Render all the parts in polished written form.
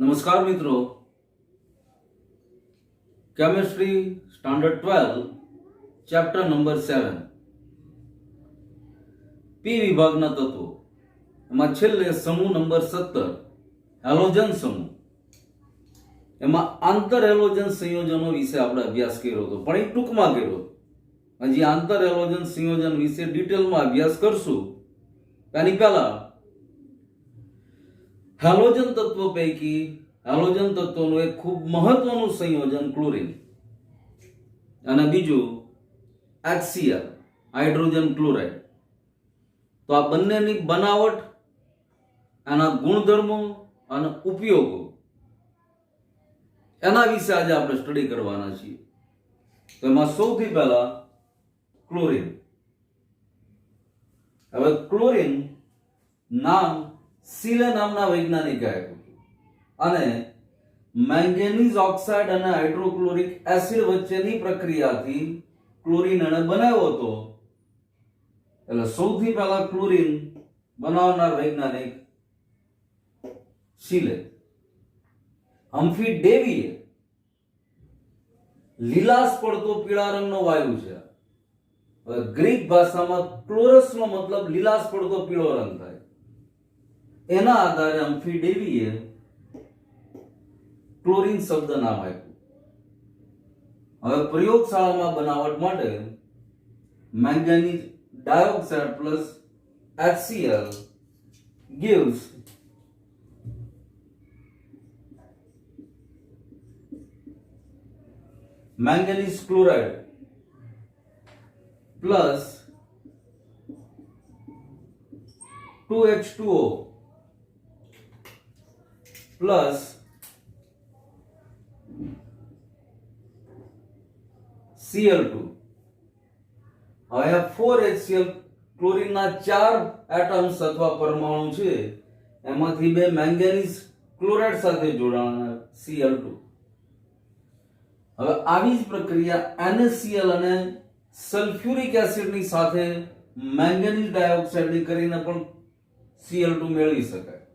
नमस्कार मित्रों, chemistry standard 12 chapter number 7 P विभागना तत्वों एमां छेल्ले समूह नंबर 17 हेलोजन समूह एमां आंतर हेलोजन संयोजनों विषे आपणे अभ्यास कर्यो हतो, पण ए टूंकमां कर्यो हतो। हजी आंतर हेलोजन संयोजन विषे डिटेलमां अभ्यास करशुं तेनी पहेला हेलोजन तत्व पैकी हेलोजन तत्वों एक खूब महत्वનું संयोजन क्लोरीन અને બીજું HCl હાઇડ્રોજન ક્લોરાઇડ। તો આ બંનેની બનાવટ, એના ગુણધર્મો અને ઉપયોગો એના વિશે આજે આપણે સ્ટડી કરવાના છીએ। તો એમાં સૌથી પહેલા ક્લોરીન। હવે ક્લોરીન નામ સીલે નામના વૈજ્ઞાનિકે આપ્યું અને મેંગેનીઝ ઓક્સાઇડ અને હાઇડ્રોક્લોરિક એસિડ વચ્ચેની પ્રક્રિયાથી ક્લોરીન એને બનાવ્યો હતો। એટલે સૌથી પહેલા ક્લોરીન બનાવનાર વૈજ્ઞાનિક સીલે। હમ્ફ્રી ડેવીએ લીલાશ પડતો પીળા રંગનો વાયુ છે। ગ્રીક ભાષામાં ક્લોરસનો મતલબ લીલાશ પડતો પીળો રંગ થાય। એના આધારે હમ્ફ્રી ડેવીએ ક્લોરીન શબ્દ નામ આપ્યું। હવે પ્રયોગશાળામાં બનાવટ માટે manganese dioxide plus HCl gives manganese chloride plus 2H2O plus Cl2। હવે 4HCl ક્લોરીનના 4 એટમ્સ અથવા પરમાણુ છે, એમાંથી બે મેંગેનીઝ ક્લોરાઇડ સાથે જોડાણા Cl2। હવે આવી જ પ્રક્રિયા NaCl અને સલ્ફ્યુરિક એસિડની સાથે મેંગેનીઝ ડાયોક્સાઇડની કરીને પણ Cl2 મેળવી શકાય।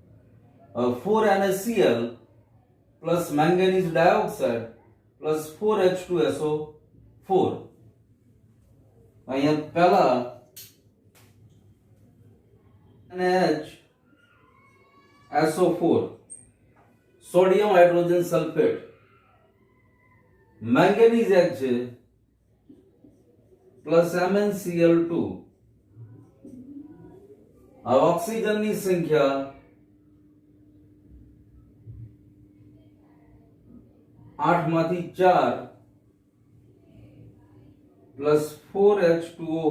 હવે 4NaCl plus manganese dioxide plus 4H2SO4। અહીંયા પહેલા NaHSO4 sodium hydrogen sulphate, manganese એક છે પ્લસ MnCl2। હવે ઓક્સિજનની સંખ્યા 8 માંથી 4 plus 4H2O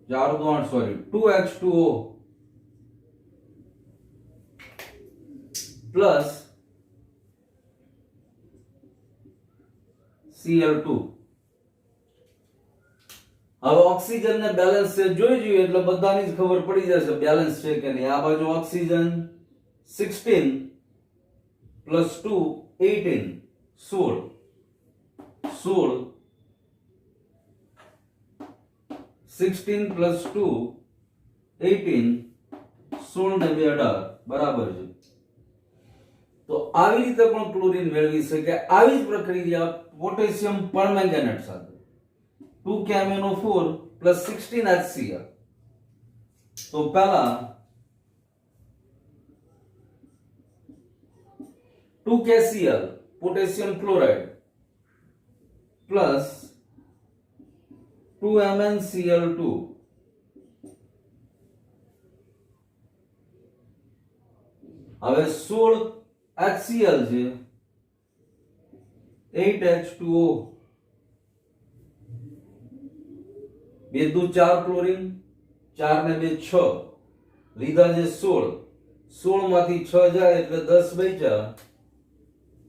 2H2O plus Cl2। હવે ઓક્સિજન ને બેલેન્સ છે જોઈ જોઈએ એટલે બધાની જ ખબર પડી જશે બેલેન્સ છે કે નહીં। આ બાજુ ઓક્સિજન 16 प्लस 2 18 16 16 प्लस 2 18 16 ને 2 18 બરાબર છે। તો આવી રીતે પણ ક્લોરીન મેળવી શકે। આવી જ પ્રક્રિયા પોટેશિયમ પરમેંગેનેટ સાથે 2KMnO4 પ્લસ 16HCl। તો પહેલા 2KCl potassium chloride plus 2MnCl2 હવે 16HCl છે 8H2O 2 2 4 ક્લોરીન 4 ને 2 6 લીધા છે 16 16 માંથી 6 જાય એટલે 10 બચ્યા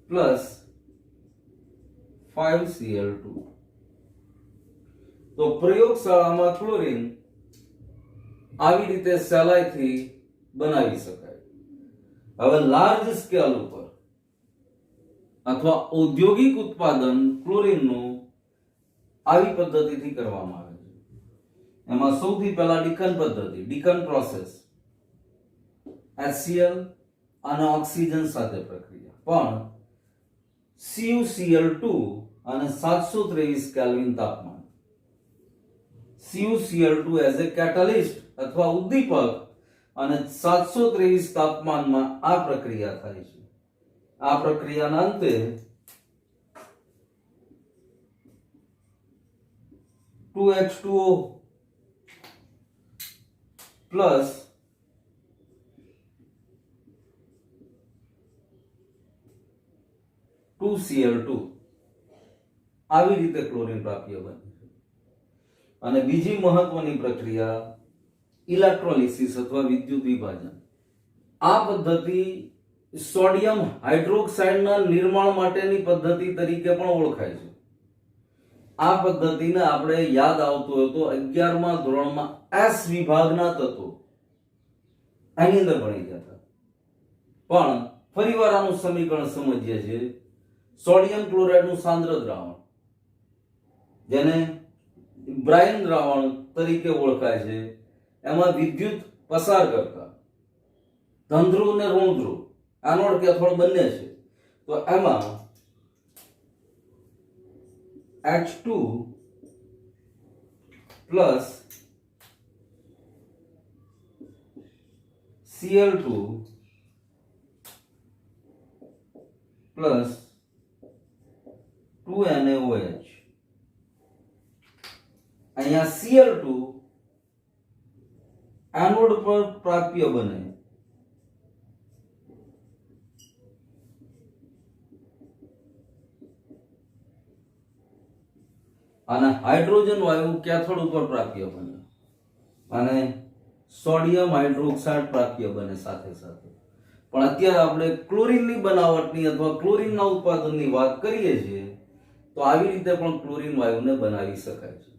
પ્લસ 5Cl2। તો પ્રયોગશાળામાં ક્લોરીન આવી રીતે સહેલાઈથી બનાવી શકાય। હવે લાર્જ સ્કેલ ઉપર અથવા ઔદ્યોગિક ઉત્પાદન ક્લોરીનનું આવી પદ્ધતિથી કરવામાં આવે છે। એમાં સૌથી પહેલા ડીકન પદ્ધતિ, ડીકન પ્રોસેસ। HCl અને ઓક્સિજન સાથે પ્રક્રિયા, પણ CuCl2 અને 723 કેલ્વિન તાપમાન, CuCl2 એઝ એ કેટાલિસ્ટ અથવા ઉદ્દીપક અને 723 તાપમાનમાં આ પ્રક્રિયા થાય છે. આ પ્રક્રિયાના અંતે 2H2O પ્લસ Cl2 આવી રીતે ક્લોરીન પ્રાપ્ય બને છે. અને બીજી મહત્વની પ્રક્રિયા ઇલેક્ટ્રોલિસિસ અથવા વિદ્યુત વિભાજન. આ પદ્ધતિ સોડિયમ હાઇડ્રોક્સાઇડના નિર્માણ માટેની પદ્ધતિ તરીકે પણ ઓળખાય છે. આ પદ્ધતિને આપણે યાદ આવતું હોય તો 11મા ધોરણમાં S વિભાગના તત્વો એની અંદર ભણી જતા. પણ ફરીવાર આનું સમીકરણ સમજીએ છીએ. સોડિયમ ક્લોરાઇડનું સાંદ્ર દ્રાવણ, જેને બ્રાયન દ્રાવણ તરીકે ઓળખાય છે, એમાં વિદ્યુત પસાર કરતા ધન ધ્રુવ અને ઋણ ધ્રુવ એનોડ કેથોડ બંને છે. તો એમાં H2 plus Cl2 plus 2NaOH. અહીંયા Cl2 એનોડ પર પ્રાપ્ય બને અને હાઇડ્રોજન વાયુ કેથોડ ઉપર પ્રાપ્ય બને અને સોડિયમ હાઇડ્રોક્સાઇડ પ્રાપ્ય બને સાથે સાથે. પણ અત્યારે આપણે ક્લોરીનની બનાવટની અથવા ક્લોરીનના ઉત્પાદનની વાત કરીએ છીએ, તો આવી રીતે પણ ક્લોરીન વાયુને બનાવી શકાય છે.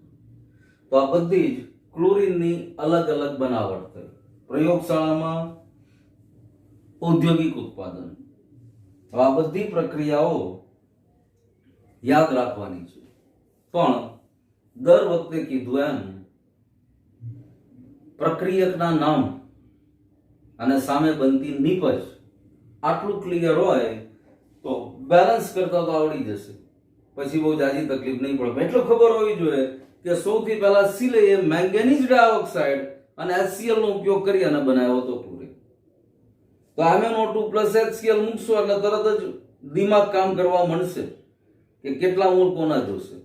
તો આ બધી જ ક્લોરીનની અલગ અલગ બનાવટ થઈ. પ્રયોગશાળામાં ઔદ્યોગિક ઉત્પાદન, આ બધી પ્રક્રિયાઓ યાદ રાખવાની છે. પણ દર વખતે કીધું એમ પ્રક્રિયકના નામ અને સામે બનતી નિપજ આટલું ક્લિયર હોય તો બેલેન્સ કરતા તો આવડી જશે. પછી બહુ જાજી તકલીફ નહીં પડે. એટલું ખબર હોવી જોઈએ કે સૌથી પહેલા સિલેએ મેંગેનીઝ ડાયોક્સાઇડ અને HCl નો ઉપયોગ કરી અને બનાવ્યો હતો પૂરે. તો MnO2 HCl મૂકશો એટલે તરત જ દિમાગ કામ કરવા મળશે કે કેટલા મોલ કોના જોશે.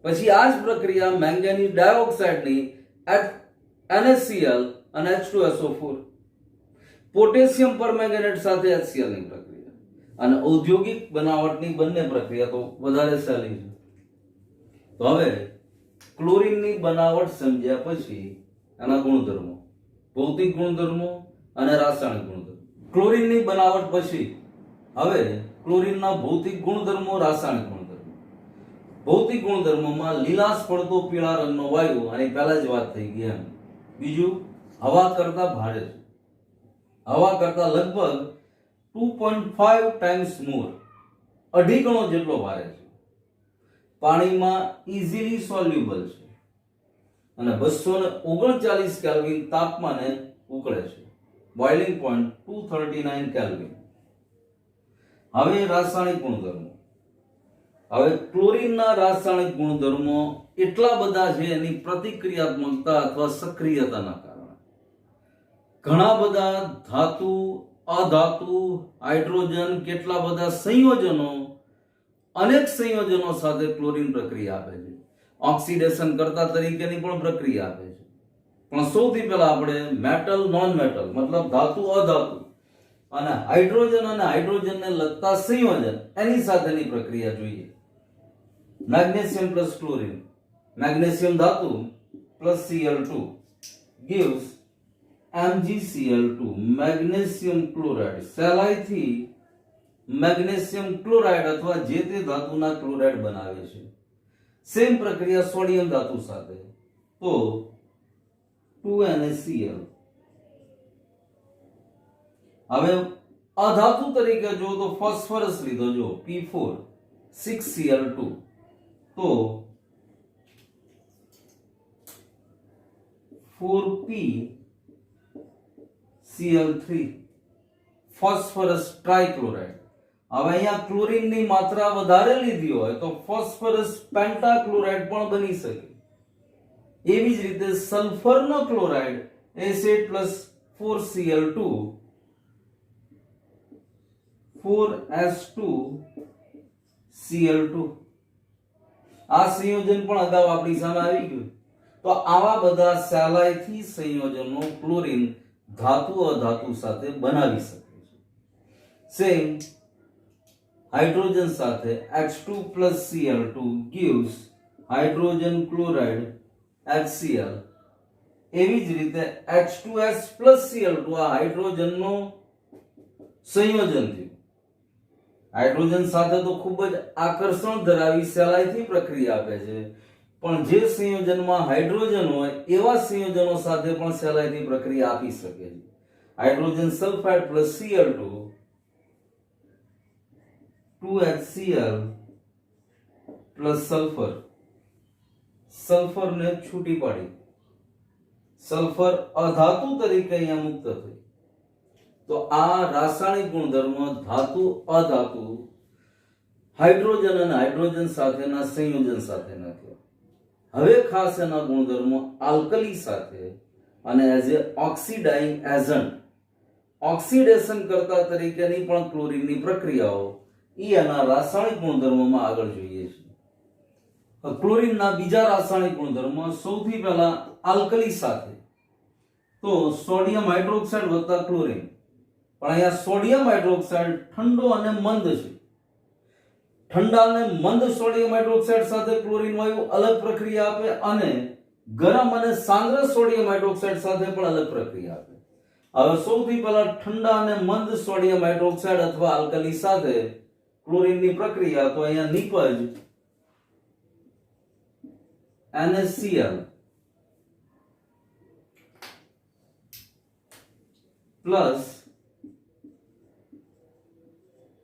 પછી આ જ પ્રક્રિયા મેંગેનીઝ ડાયોક્સાઇડની NaCl અને H2SO4, પોટેશિયમ પરમેંગેનેટ સાથે HCl ની પ્રક્રિયા અને ઔદ્યોગિક બનાવટની બંને પ્રક્રિયા તો વધારે સહેલી છે. તો હવે ક્લોરીનની બનાવટ સમજ્યા પછી એના ગુણધર્મો, ભૌતિક ગુણધર્મો અને રાસાયણિક ગુણધર્મો. ક્લોરીનની બનાવટ પછી હવે ક્લોરીનના ભૌતિક ગુણધર્મો, રાસાયણિક ગુણધર્મો. ભૌતિક ગુણધર્મોમાં લીલાશ પડતો પીળા રંગનો વાયુ, આની પહેલા જ વાત થઈ ગઈ એમ. બીજું, હવા કરતા ભારે છે. હવા કરતા લગભગ 2.5 ટાઈમ્સ મોર, 2.5 ગણો જેટલો ભારે છે. પાણીમાં ઇઝીલી સોલ્યુબલ છે અને 239 કેલ્વિન તાપમાને ઉકળે છે. Boiling point 239 kelvin. હવે રાસાયણિક ગુણધર્મો. હવે ક્લોરીનના રાસાયણિક ગુણધર્મો એટલા બધા છે એની પ્રતિક્રિયાત્મકતા અથવા સક્રિયતાના કારણે. ઘણા બધા ધાતુ, અધાતુ, હાઇડ્રોજન, કેટલા બધા સંયોજનો, અનેક સંયોજનો સાથે ક્લોરીન પ્રક્રિયા આપે છે. ઓક્સિડેશન કરતા તરીકેની પણ પ્રક્રિયા આપે છે. પણ સૌથી પહેલા આપણે મેટલ, નોન મેટલ મતલબ ધાતુ, અધાતુ અને હાઇડ્રોજનને લગતા સંયોજન એની સાથેની પ્રક્રિયા જોઈએ. મેગ્નેશિયમ પ્લસ ક્લોરીન, મેગ્નેશિયમ ધાતુ plus Cl2 gives MgCl2, magnesium chloride. સહેલાઈથી મેગ્નેશિયમ ક્લોરાઇડ અથવા જે તે ધાતુના ક્લોરાઇડ બનાવે છે. સેમ પ્રક્રિયા સોડિયમ ધાતુ સાથે, તો 2NaCl. હવે અધાતુ તરીકે જો તો ફોસ્ફરસ લીધો, જો P4 6Cl2, તો 4PCl3 ફોસ્ફરસ ટ્રાઇક્લોરાઇડ. હવે અહીંયા ક્લોરીનની માત્રા વધારે લીધી હોય તો ફોસ્ફરસ પેન્ટાક્લોરાઇડ પણ બની શકે. એવી જ રીતે સલ્ફરનો chloride acid plus 4Cl2 4S2Cl2. આ સંયોજન પણ અગાઉ આપણી સામે આવી ગયું. તો આવા બધા સહેલાઈથી સંયોજનો ક્લોરીન ધાતુ અધાતુ સાથે બનાવી શકે છે. સેમ હાઇડ્રોજન સાથે H2 Cl2 gives hydrogen chloride HCl. એવી જ રીતે H2S Cl2 આ હાઇડ્રોજનનો સંયોજન થયું. હાઇડ્રોજન સાથે તો ખૂબ જ આકર્ષણ ધરાવી સહેલાઈથી પ્રક્રિયા આપે છે, પણ જે સંયોજનમાં હાઇડ્રોજન હોય એવા સંયોજનો સાથે પણ સહેલાઈથી પ્રક્રિયા આપી શકે છે. Hydrogen sulphide plus Cl2 2HCl plus sulphur. સલ્ફરને છૂટી પાડી સલ્ફર અધાતુ તરીકે અહીંયા મુક્ત થઈ. તો આ રાસાયણિક ગુણધર્મ ધાતુ અધાતુ હાઇડ્રોજન અને હાઇડ્રોજન સાથેના સંયોજન સાથેના થયા. હવે ખાસ એના ગુણધર્મો આલ્કલી સાથે અને એઝ એ ઓક્સિડાઇંગ એજન્ટ ઓક્સિડેશન કરતા તરીકેની પણ ક્લોરીનની પ્રક્રિયાઓ એના રાસાયણિક ગુણધર્મોમાં આગળ જોઈએ છે. ક્લોરીનના બીજા રાસાયણિક ગુણધર્મ સૌથી પહેલા આલ્કલી સાથે તો સોડિયમ હાઇડ્રોક્સાઇડ વત્તા ક્લોરીન. પણ અહીંયા સોડિયમ હાઇડ્રોક્સાઇડ ઠંડો અને મંદ છે. ઠંડા અને મંદ સોડિયમ હાઇડ્રોક્સાઇડ સાથે ક્લોરીન વાયુ અલગ પ્રક્રિયા આપે અને ગરમ અને સાંદ્ર સોડિયમ હાઇડ્રોક્સાઇડ સાથે પણ અલગ પ્રક્રિયા આપે. હવે સૌથી પહેલા ઠંડા અને મંદ સોડિયમ હાઇડ્રોક્સાઇડ અથવા આલ્કલી સાથે ક્લોરીનની પ્રક્રિયા. તો અહીંયા નિપજ NaCl plus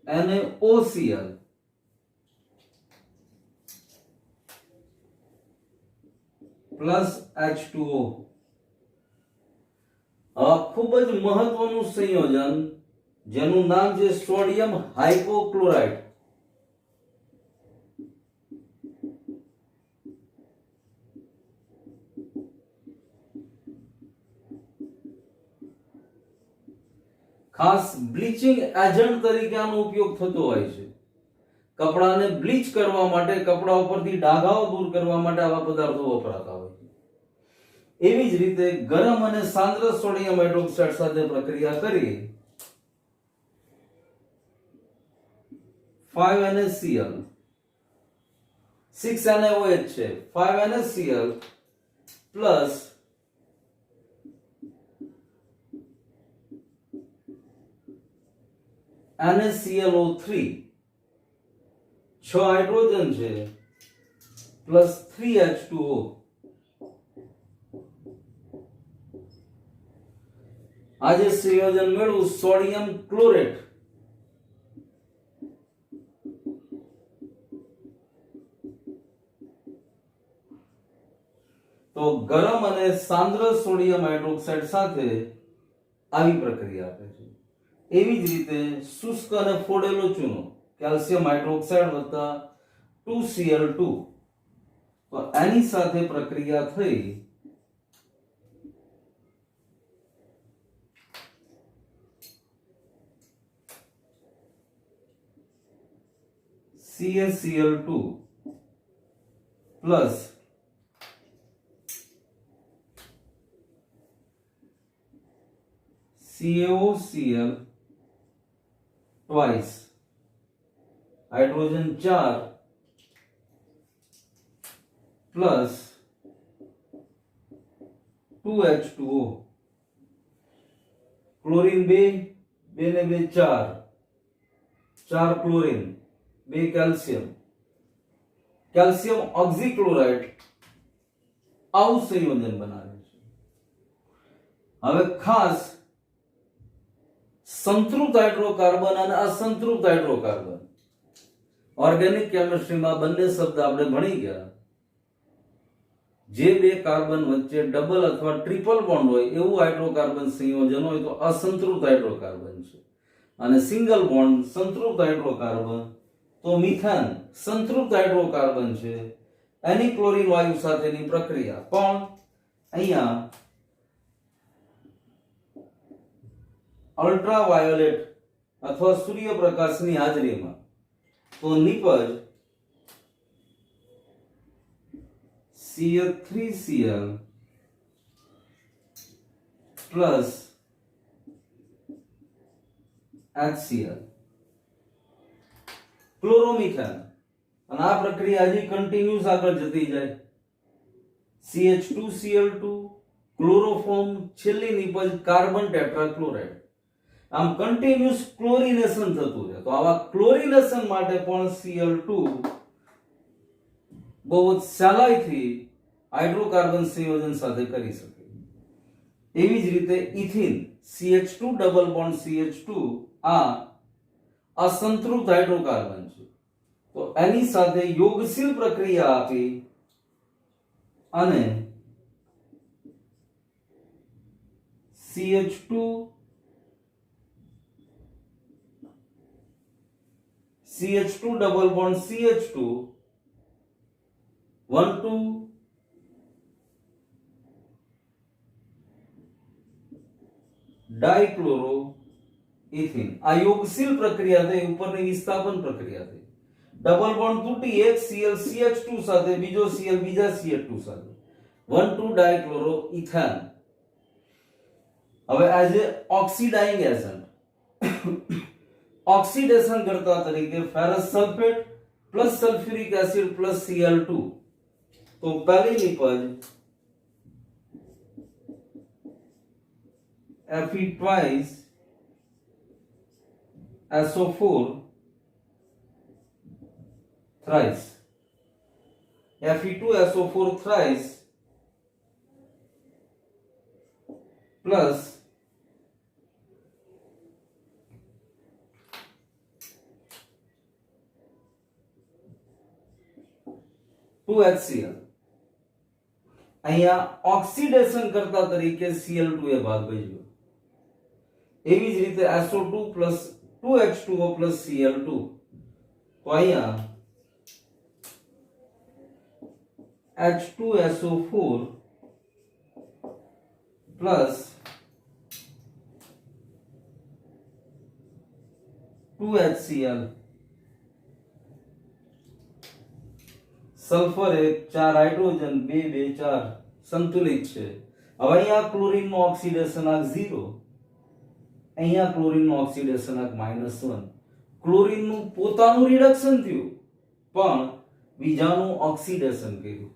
NaOCl plus H2O. ખૂબ જ મહત્વનું સંયોજન જેનું નામ છે સોડિયમ હાઇપોક્લોરાઇડ. ખાસ બ્લીચિંગ એજન્ટ તરીકે આનો ઉપયોગ થતો હોય છે. કપડાને બ્લીચ કરવા માટે, કપડા ઉપરથી ડાઘાઓ દૂર કરવા માટે આવા પદાર્થો વપરાતા હોય છે. એવી જ રીતે ગરમ અને સાંદ્ર સોડિયમ હાઇડ્રોક્સાઇડ સાથે પ્રક્રિયા કરી 5NaCl 6 NaOH છે 5NaCl પ્લસ NaClO3 6 હાઇડ્રોજન છે પ્લસ 3H2O. આજે સંયોજન મેળવું સોડિયમ ક્લોરેટ. તો ગરમ અને સાંદ્ર સોડિયમ હાઇડ્રોક્સાઇડ સાથે આવી પ્રક્રિયા આપે છે. એવી જ રીતે શુષ્ક અને ફોડેલો ચૂનો કેલ્શિયમ હાઇડ્રોક્સાઇડ વત્તા 2Cl2 તો એની સાથે પ્રક્રિયા થઈ CaCl2 plus CaOCl twice hydrogen 4 plus 2H2O chlorine 2 ने 2 4 क्लोरीन 2 कैल्शियम कैल्शियम ऑक्सीक्लोराइड આવું સંયોજન બનાવે છે. હવે ખાસ સંતૃપ્ત હાઇડ્રોકાર્બન અને અસંતૃપ્ત હાઇડ્રોકાર્બન ઓર્ગેનિક કેમિસ્ટ્રીમાં બંને શબ્દ આપણે ભણી ગયા. જે બે કાર્બન વચ્ચે ડબલ અથવા ટ્રિપલ બોન્ડ હોય એવું હાઇડ્રોકાર્બન સંયોજન હોય તો અસંતૃપ્ત હાઇડ્રોકાર્બન છે. અને સિંગલ બોન્ડ સંતૃપ્ત હાઇડ્રોકાર્બન, તો મિથેન સંતૃપ્ત હાઇડ્રોકાર્બન છે, એની ક્લોરીન વાયુ સાથેની પ્રક્રિયા પણ અહીંયા અલ્ટ્રાવાયોલેટ અથવા સૂર્યપ્રકાશની હાજરીમાં, તો નિપજ CH3Cl પ્લસ HCl ક્લોરોમિથેન, અને આ પ્રક્રિયા હજી કન્ટિન્યુઅસ આગળ જતી જાય. CH2Cl2 ક્લોરોફોર્મ, છેલ્લી નિપજ કાર્બન ટેટ્રાક્લોરાઇડ. આમ કન્ટિન્યુઅસ ક્લોરિનેશન થતું રહે. તો આવા ક્લોરિનેશન માટે પણ Cl2 બહુ જ સહેલાઈથી હાઇડ્રોકાર્બન સંયોજન સાથે કરી શકે. એવી જ રીતે ethene CH2 double bond CH2 આ અસંતૃપ્ત હાઇડ્રોકાર્બન છે, તો એની સાથે યોગશીલ પ્રક્રિયા આપી અને CH2 double bond CH2 1 2 ડાઇક્લોરો ethene. આ યોગશીલ પ્રક્રિયા થઈ, ઉપરની વિસ્થાપન પ્રક્રિયા થઈ. ડબલ બોન્ડ તૂટી એક Cl CH2 સાથે, બીજો Cl બીજા CH2 સાથે, 1 2 ડાઇક્લોરો ઇથેન. હવે એઝ એ ઓક્સિડાઇંગ એજન્ટ ઓક્સિડેશન કરતા તરીકે ferrous sulphate plus sulphuric acid plus Cl2. તો પહેલી નિપજ Fe twice SO4 thrice, Fe2SO4 thrice plus HCl. અહીંયા ઓક્સિડેશન કરતા તરીકે Cl2 એ ભાગ ભજવ્યો. એવી જ રીતે SO2 plus 2H2O plus Cl2. તો અહીંયા H2SO4 plus 2HCl. Sulphur 4 hydrogen 2 2 4 સંતુલિત છે. હવે અહીંયા ક્લોરીન નું ઓક્સિડેશન આંક 0, અહીંયા ક્લોરીન નું ઓક્સિડેશન આંક -1. ક્લોરીન નું પોતાનું રિડક્શન થયું પણ બીજાનું ઓક્સિડેશન કર્યું.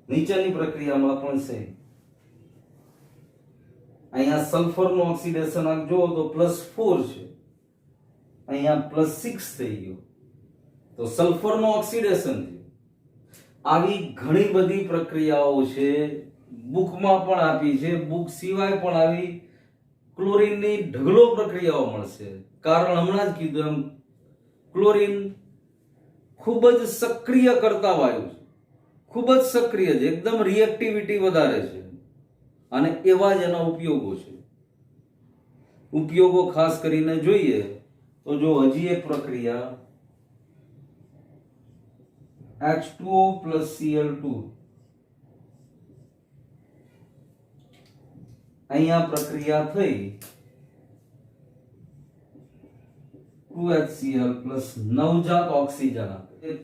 નીચેની પ્રક્રિયામાં પણ સેમ. અહીંયા સલ્ફર નું ઓક્સિડેશન આંક જો તો +4 છે, અહીંયા +6 થઈ ગયું, તો સલ્ફર નું ઓક્સિડેશન થયું. આવી ઘણી બધી પ્રક્રિયાઓ છે, બુકમાં પણ આપી છે. બુક સિવાય પણ આવી ક્લોરીનની ઢગલો પ્રક્રિયાઓ મળશે. કારણ હમણાં જ કીધું એમ, ક્લોરીન ખૂબ જ સક્રિય કરતા વાયુ છે, ખૂબ જ સક્રિય છે, એકદમ રિએક્ટિવિટી વધારે છે, અને એવા જ એના ઉપયોગો છે. ઉપયોગો ખાસ કરીને જોઈએ તો જો હજી એક પ્રક્રિયા H2O plus Cl2, અહીંયા પ્રક્રિયા થઈ 2HCl plus નવજાત ઓક્સિજન.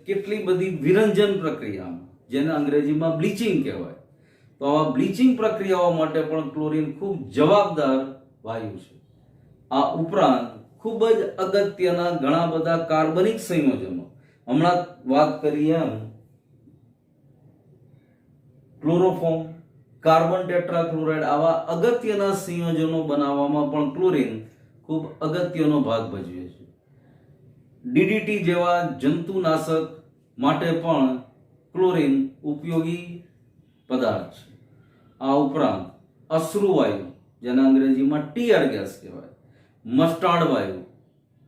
કેટલી બધી વિરંજન પ્રક્રિયામાં, જેને અંગ્રેજીમાં બ્લીચિંગ કહેવાય. તો આવા બ્લીચિંગ પ્રક્રિયાઓ માટે પણ ક્લોરીન ખૂબ જવાબદાર વાયુ છે. આ ઉપરાંત ખૂબ જ અગત્યના ઘણા બધા કાર્બનિક સંયોજનો, હમણાં વાત કરી એમ ક્લોરોફોર્મ, કાર્બન ટેટ્રાક્લોરાઇડ, આવા અગત્યના સંયોજનો બનાવવામાં પણ ક્લોરીન ખૂબ અગત્યનો ભાગ ભજવે છે. DDT જેવા જંતુનાશક માટે પણ ક્લોરીન ઉપયોગી પદાર્થ છે. આ ઉપરાંત અશ્રુ વાયુ, જેને અંગ્રેજીમાં ટીયર ગેસ કહેવાય, મસ્ટાર્ડ વાયુ,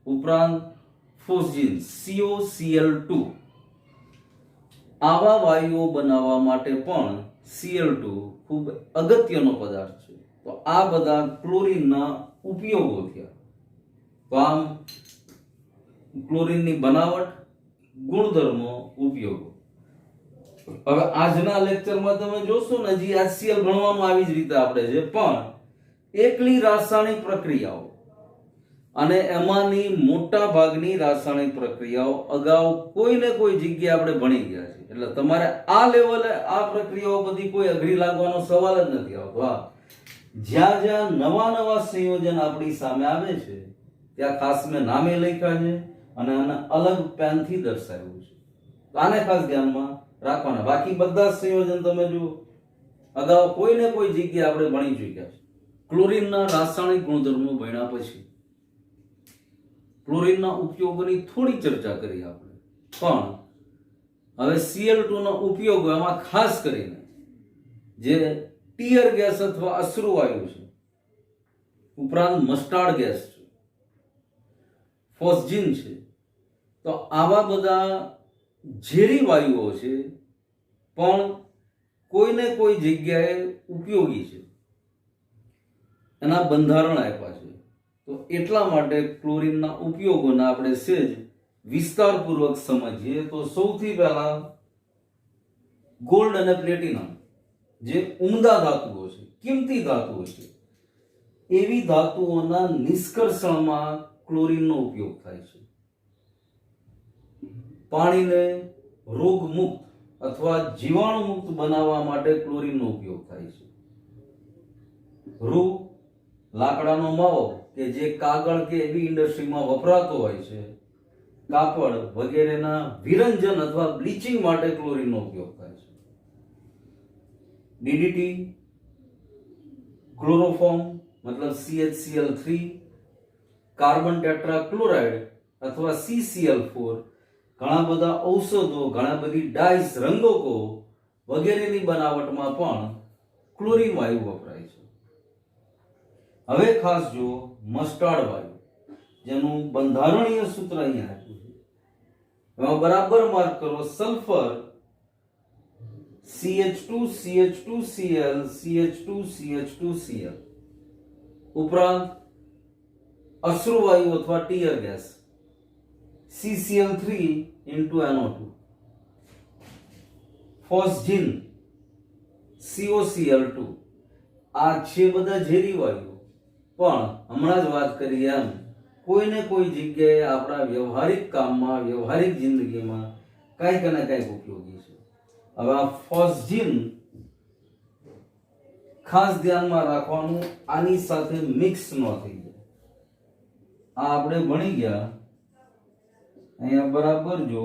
ઉપરાંત ફોસ્જીન COCl2, આવા વાયુઓ બનાવવા માટે પણ Cl2 ખૂબ અગત્યનો પદાર્થ છે. તો આ બધા ક્લોરીનના ઉપયોગો થયા. તો આમ ક્લોરીનની બનાવટ, ગુણધર્મો, ઉપયોગો. હવે આજના લેક્ચરમાં તમે જોશો ને હજી HCl ભણવાનું આવી જ રીતે આપણે છે, પણ એકલી રાસાયણિક પ્રક્રિયાઓ અને એમાંની મોટા ભાગની રાસાયણિક પ્રક્રિયાઓ અગાઉ કોઈ ને કોઈ જગ્યાએ આપણે ભણી ગયા છે. એટલે તમારે આ લેવલે આ પ્રક્રિયાઓ બધી કોઈ અઘરી લાગવાનો સવાલ જ નથી આવતો. હા, જ્યાં જ્યાં નવા નવા સંયોજન આપણી સામે આવે છે ત્યાં ખાસ મેં નામે લખ્યા છે અને આને અલગ પેનથી દર્શાવ્યું છે. તો આને ખાસ ધ્યાનમાં રાખવાના. બાકી બધા સંયોજન તમે જુઓ, અગાઉ કોઈ ને કોઈ જગ્યાએ આપણે ભણી ચૂક્યા છે. ક્લોરીનના રાસાયણિક ગુણધર્મો ભણ્યા પછી ક્લોરીનના ઉપયોગોની થોડી ચર્ચા કરી આપણે. પણ હવે Cl2 નો ઉપયોગ, એમાં ખાસ કરીને જે ટીયર ગેસ અથવા અશ્રુવાયુ છે, ઉપરાંત મસ્ટાર્ડ ગેસ છે, ફોસ્જીન છે, તો આવા બધા ઝેરી વાયુઓ છે પણ કોઈને કોઈ જગ્યાએ ઉપયોગી છે, એના બંધારણ આપ્યા છે. તો એટલા માટે ક્લોરીનના ઉપયોગોના આપણે સહેજ વિસ્તારપૂર્વક સમજીએ. તો સૌથી પહેલા ગોલ્ડ અને પ્લેટિનમ જે ઉમદા ધાતુઓ છે, કિંમતી ધાતુઓ છે, એવી ધાતુઓના નિષ્કર્ષણમાં ક્લોરીનનો ઉપયોગ થાય છે. પાણીને રોગમુક્ત અથવા જીવાણુમુક્ત બનાવવા માટે ક્લોરીનનો ઉપયોગ થાય છે. રૂ, લાકડાનો માવો કે જે કાગળ કે એવી ઇન્ડસ્ટ્રીમાં વપરાતો હોય છે, કાપડ વગેરેના વિરંજન અથવા બ્લીચિંગ માટે ક્લોરીનનો ઉપયોગ થાય છે. DDT, ક્લોરોફોર્મ મતલબ CHCl3, કાર્બન ટેટ્રાક્લોરાઇડ અથવા CCl4, ઘણા બધા ઔષધો, ઘણા બધી ડાઇસ, રંગકો વગેરેની બનાવટમાં પણ ક્લોરીન વાયુ વપરાય છે. હવે ખાસ જો મસ્ટાર્ડ વાયુ, જેનું બંધારણીય સૂત્ર અહીંયા આપ્યું છે, એમાં બરાબર માર્ક કરો. સલ્ફર CH2CH2Cl CH2CH2Cl, ઉપરાંત અશ્રુવાયુ અથવા tear gas CCl3 × NO2, ફોસ્જીન COCl2. આ છે બધા ઝેરી વાયુ, પણ હમણાં જ વાત કરી એમ કોઈને કોઈ જગ્યાએ આપણા વ્યવહારિક કામમાં, વ્યવહારિક જિંદગીમાં કંઈક ને કંઈક ઉપયોગી છે. હવે આ ફોસ્જીન ખાસ ધ્યાનમાં રાખવાનું, આની સાથે મિક્સ ન થઈ જાય. આ આપણે ભણી ગયા અહીંયા બરાબર જો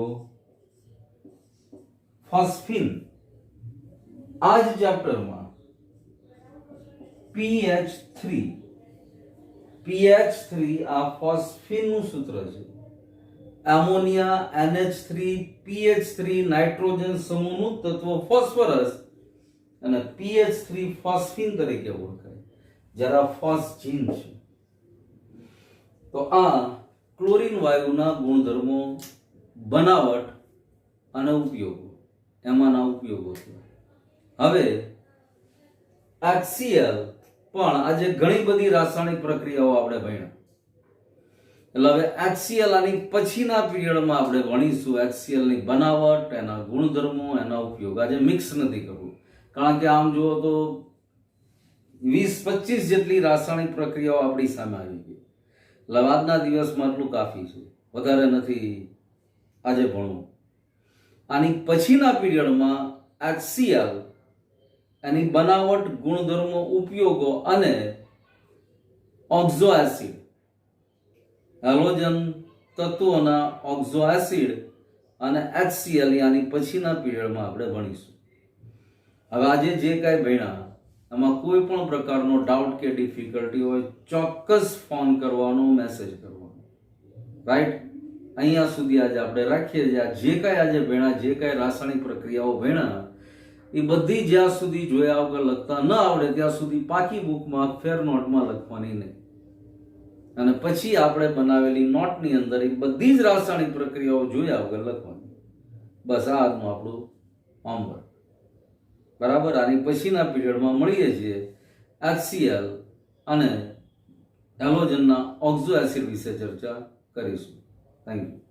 ફોસ્ફીન, આ જ ચેપ્ટરમાં PH3 આ ફોસ્ફીન નું સૂત્ર છે. એમોનિયા NH3 PH3 નાઇટ્રોજન સમૂહનું તત્વ ફોસ્ફરસ અને PH3 ફોસ્ફીન તરીકે ઓળખાય, જ્યારે આ ફોસ્જીન છે. તો આ ક્લોરીન વાયુના ગુણધર્મો, બનાવટ અને ઉપયોગો, એમાંના ઉપયોગો છે. હવે HCl પણ આજે ઘણી બધી રાસાયણિક પ્રક્રિયાઓ આપણે ભણ્યા. એટલે હવે HCl આની પછીના પીરિયડમાં આપણે ભણીશું. HCl ની બનાવટ, એના ગુણધર્મો, એના ઉપયોગ. આજે મિક્સ નથી કરવું, કારણ કે આમ જુઓ તો 20-25 જેટલી રાસાયણિક પ્રક્રિયાઓ આપણી સામે આવી ગઈ. એટલે આજના દિવસમાં આટલું કાફી છે, વધારે નથી આજે ભણવું. આની પછીના પીરિયડમાં HCl, એની બનાવટ, ગુણધર્મો, ઉપયોગો અને ઓક્ઝો એસિડ, હેલોજન તત્વોના ઓક્ઝો એસિડ અને HCl આની પછીના પીરિયડમાં આપણે ભણીશું. હવે આજે જે કાંઈ ભણ્યા એમાં કોઈ પણ પ્રકારનો ડાઉટ કે ડિફિકલ્ટી હોય ચોક્કસ ફોન કરવાનો, મેસેજ કરવાનો. રાઈટ? અહીંયા સુધી આજે આપણે રાખીએ છીએ. જે કાંઈ આજે ભણ્યા, જે કાંઈ રાસાયણિક પ્રક્રિયાઓ ભણ્યા, એ બધી જ્યાં સુધી જોયા વગર લખતા ન આવડે ત્યાં સુધી પાકી બુકમાં, ફેર નોટમાં લખવાની નહીં. અને પછી આપણે બનાવેલી નોટની અંદર એ બધી જ રાસાયણિક પ્રક્રિયાઓ જોયા વગર લખવાની. બસ આ આજનું આપણું હોમવર્ક. બરાબર? આની પછીના પીરિયડમાં મળીએ છીએ HCl અને હેલોજનના ઓક્ઝો એસિડ વિશે ચર્ચા કરીશું. Thank you.